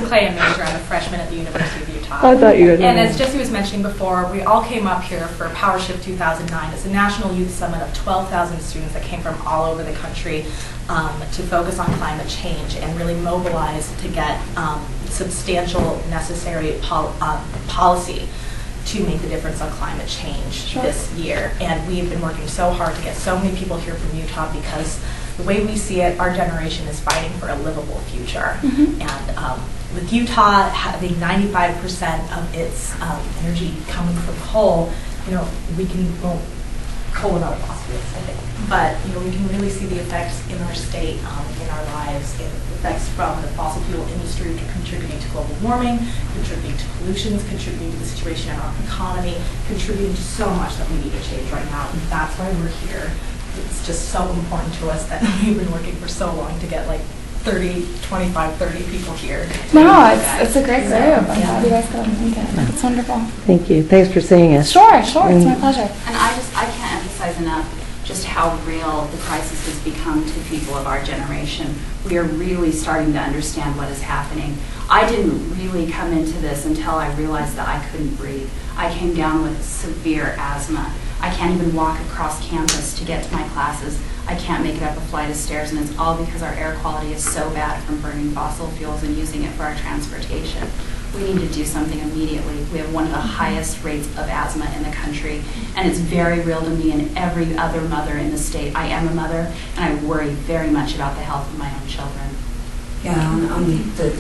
Clay, a major. I'm a freshman at the University of Utah. I thought you were. And as Jesse was mentioning before, we all came up here for PowerShift 2009. It's a national youth summit of 12,000 students that came from all over the country to focus on climate change and really mobilize to get substantial necessary policy to make the difference on climate change this year. And we've been working so hard to get so many people here from Utah because the way we see it, our generation is fighting for a livable future. And with Utah having 95% of its energy coming from coal, we can, coal and other fossil fuels, I think. But we can really see the effects in our state, in our lives, in effects from the fossil fuel industry contributing to global warming, contributing to pollutions, contributing to the situation in our economy, contributing to so much that we need to change right now. And that's why we're here. It's just so important to us that we've been working for so long to get like 25, 30 people here. No, it's a great group. I'm glad you guys got to meet it. It's wonderful. Thank you. Thanks for seeing us. Sure. It's my pleasure. And I can't emphasize enough just how real the crisis has become to people of our generation. We are really starting to understand what is happening. I didn't really come into this until I realized that I couldn't breathe. I came down with severe asthma. I can't even walk across campus to get to my classes. I can't make it up a flight of stairs, and it's all because our air quality is so bad from burning fossil fuels and using it for our transportation. We need to do something immediately. We have one of the highest rates of asthma in the country, and it's very real to me and every other mother in the state. I am a mother, and I worry very much about the health of my own children. Yeah, on the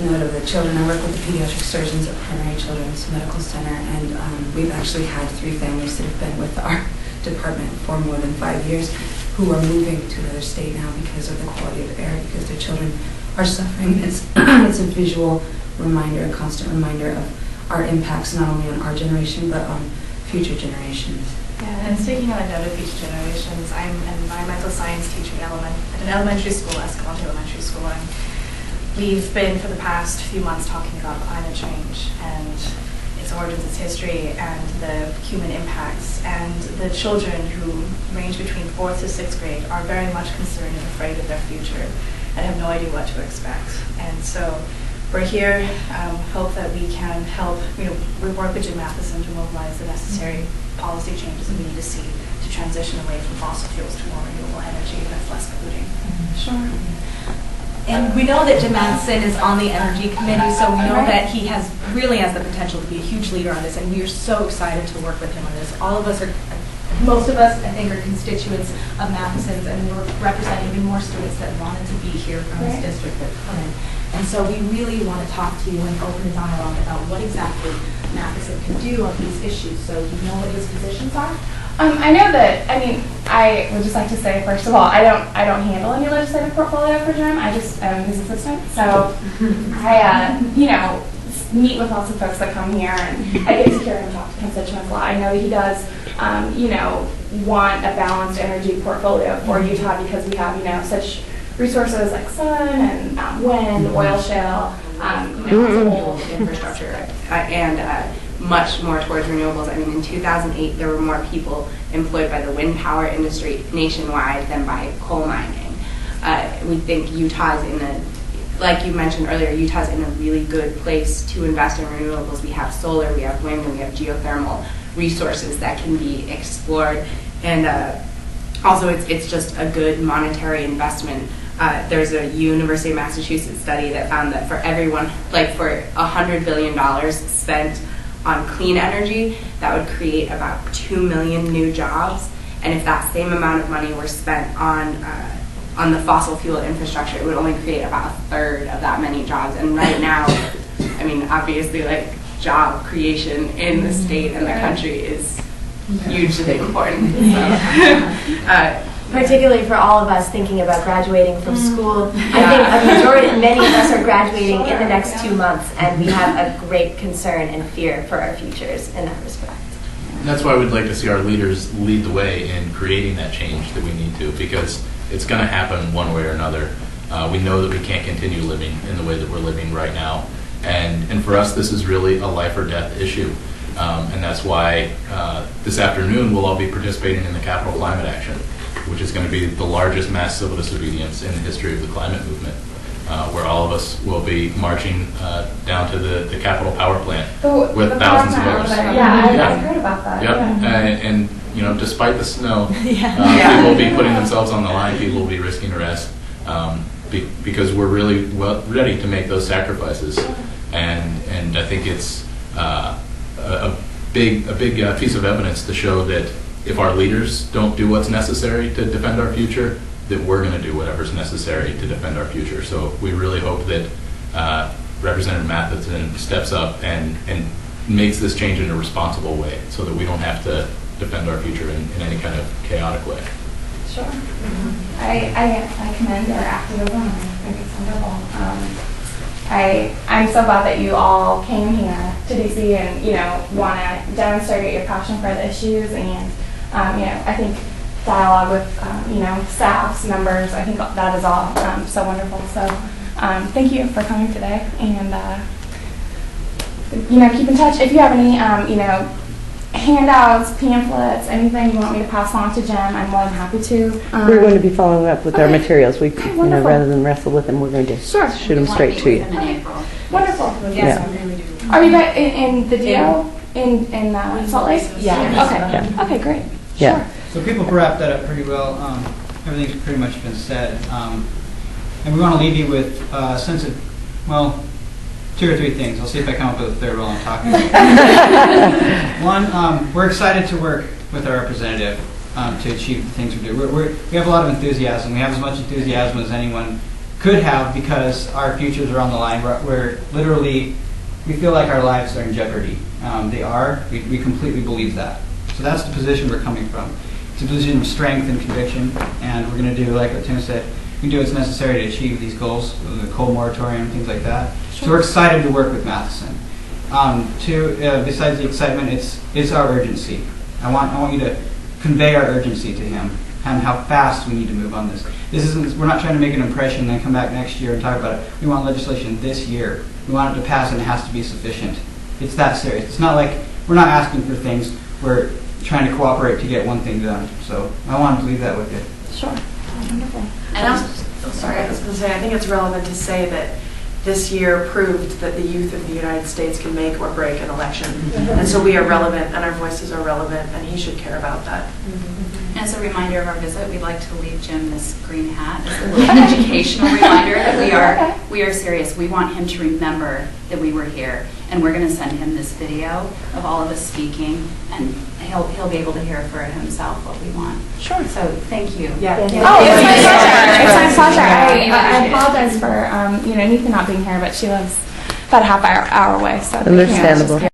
note of the children, I work with the pediatric surgeons at Primary Children's Medical Center, and we've actually had 3 families that have been with our department for more than 5 years who are moving to another state now because of the quality of air, because their children are suffering. It's a visual reminder, a constant reminder of our impacts not only on our generation but on future generations. Yeah, and speaking on a note of future generations, I'm an environmental science teacher at an elementary school, Escalante Elementary School, and we've been for the past few months talking about climate change and its origins, its history, and the human impacts. And the children who range between 4th to 6th grade are very much concerned and afraid of their future and have no idea what to expect. And so we're here, hope that we can help, we work with Jim Matheson to mobilize the necessary policy changes that we need to see to transition away from fossil fuels to more renewable energy that's less polluting. Sure. And we know that Jim Matheson is on the Energy Committee, so we know that he really has the potential to be a huge leader on this, and we are so excited to work with him on this. All of us are, most of us, I think, are constituents of Matheson's, and we're representing even more students that wanted to be here from this district that couldn't. And so we really want to talk to you and open the dialogue about what exactly Matheson can do on these issues. So you know what his positions are? I know that, I would just like to say, first of all, I don't handle any legislative portfolio for Jim. I'm his assistant. So I, meet with lots of folks that come here, and I get to hear him talk to constituents a lot. I know that he does, want a balanced energy portfolio for Utah because we have, such resources like sun and wind, oil shale, infrastructure, and much more towards renewables. In 2008, there were more people employed by the wind power industry nationwide than by coal mining. We think Utah's like you mentioned earlier, Utah's in a really good place to invest in renewables. We have solar, we have wind, and we have geothermal resources that can be explored. And also, it's just a good monetary investment. There's a University of Massachusetts study that found that for everyone, for $100 billion spent on clean energy, that would create about 2 million new jobs. And if that same amount of money were spent on the fossil fuel infrastructure, it would only create about 1/3 of that many jobs. And right now, obviously, job creation in the state and the country is hugely important. So, particularly for all of us thinking about graduating from school. I think many of us are graduating in the next 2 months, and we have a great concern and fear for our futures in that respect. And that's why we'd like to see our leaders lead the way in creating that change that we need to, because it's going to happen one way or another. We know that we can't continue living in the way that we're living right now, and for us this is really a life or death issue. And that's why this afternoon we'll all be participating in the Capitol Climate Action, which is going to be the largest mass civil disobedience in the history of the climate movement. where all of us will be marching down to the Capitol Power Plant with The thousands of power others. plant over there. Yeah, Yeah. I heard about that. Yep, Yeah. and you know, despite the snow, Yeah. people will be putting themselves on the line. People will be risking arrest because we're really ready to make those sacrifices. And I think it's a big piece of evidence to show that if our leaders don't do what's necessary to defend our future, that we're going to do whatever's necessary to defend our future. So we really hope that Representative Matheson steps up and makes this change in a responsible way so that we don't have to defend our future in any kind of chaotic way. Sure. I commend your activism. I think it's wonderful. I'm so glad that you all came here to DC and, you know, want to demonstrate your passion for the issues and, you know, I think dialogue with, you know, staffs, members, I think that is all so wonderful. So thank you for coming today and, you know, keep in touch. If you have any, you know, handouts, pamphlets, anything you want me to pass on to Jim, I'm more than happy to. We're going to be following up with our Okay. materials. We, you know, Wonderful. rather than wrestle with them, we're going to Sure. shoot them We want straight meet to with you. them in April. Wonderful. Yeah. Are you guys in the DO in Salt Lake? Yeah. Okay. Okay, great. Yeah. Sure. So people wrapped that up pretty well. Everything's pretty much been said. And we want to leave you with a sense of, well, 2 or 3 things. I'll see if I come up with a third while I'm talking. One, we're excited to work with our representative to achieve the things we do. We have a lot of enthusiasm. We have as much enthusiasm as anyone could have because our futures are on the line. We're literally, we feel like our lives are in jeopardy. They are. We completely believe that. So that's the position we're coming from. It's a position of strength and conviction, and we're going to do, like what Tim said, we do what's necessary to achieve these goals, the coal moratorium, things like that. Sure. So we're excited to work with Matheson. Besides the excitement, it's our urgency. I want you to convey our urgency to him and how fast we need to move on this. We're not trying to make an impression and then come back next year and talk about it. We want legislation this year. We want it to pass and it has to be sufficient. It's that serious. It's not like we're not asking for things. We're trying to cooperate to get one thing done. So I wanted to leave that with you. Sure. Wonderful. And I was going to say, I think it's relevant to say that this year proved that the youth of the United States can make or break an election. And so we are relevant and our voices are relevant and he should care about that. And as a reminder of our visit, we'd like to leave Jim this green hat as a little educational reminder that we are serious. We want him to remember that we were here, and we're going to send him this video of all of us speaking, and he'll be able to hear for himself what we want. Sure. So thank you. Yeah. Oh, it's my pleasure. It's my pleasure. I apologize for you know, Nitha not being here, but she lives about a half hour away. So Understandable.